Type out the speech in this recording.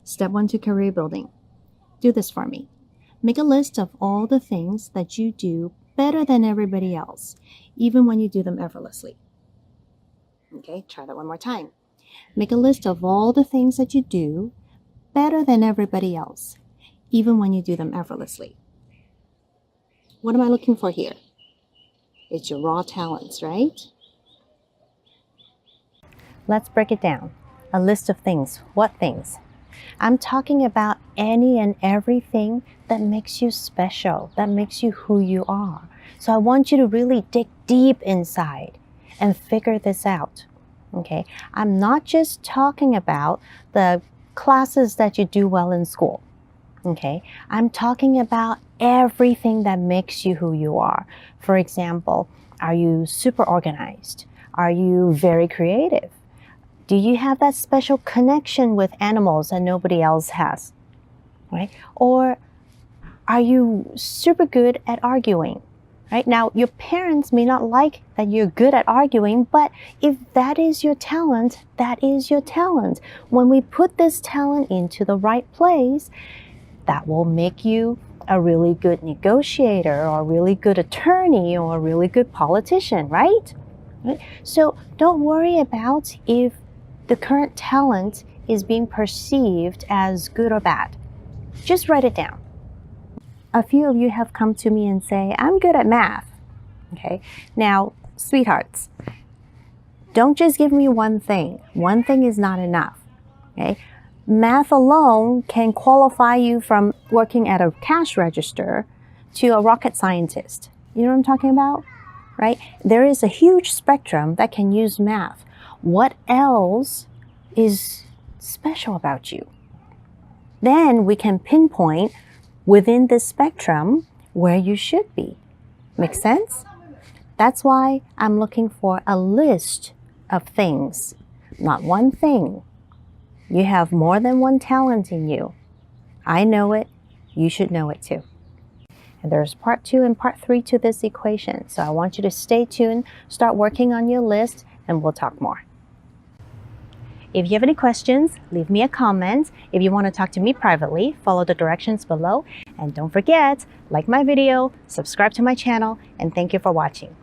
Step 1 to career building. Do this for me. Make a list of all the things that you do better than everybody else, even when you do them effortlessly. Okay, try that one more time. Make a list of all the things that you do better than everybody else, even when you do them effortlessly. What am I looking for here? It's your raw talents, right? Let's break it down. A list of things. What things? I'm talking about any and everything that makes you special, that makes you who you are. So I want you to really dig deep inside and figure this out. Okay? I'm not just talking about the classes that you do well in school. Okay? I'm talking about everything that makes you who you are. For example, are you super organized? Are you very creative? Do you have that special connection with animals that nobody else has? Right? Or are you super good at arguing? Right? Now, your parents may not like that you're good at arguing, but if that is your talent, that is your talent. When we put this talent into the right place, that will make you a really good negotiator or a really good attorney or a really good politician, right? So don't worry about if the current talent is being perceived as good or bad. Just write it down. A few of you have come to me and say, I'm good at math. Okay, now, sweethearts, don't just give me one thing. One thing is not enough. Okay, math alone can qualify you from working at a cash register to a rocket scientist. You know what I'm talking about? Right? There is a huge spectrum that can use math. What else is special about you? Then we can pinpoint within this spectrum where you should be. Make sense? That's why I'm looking for a list of things, not one thing. You have more than one talent in you. I know it. You should know it too. And there's part 2 and part 3 to this equation. So I want you to stay tuned, start working on your list, and we'll talk more. If you have any questions, leave me a comment. If you want to talk to me privately, follow the directions below. And don't forget, like my video, subscribe to my channel, and thank you for watching.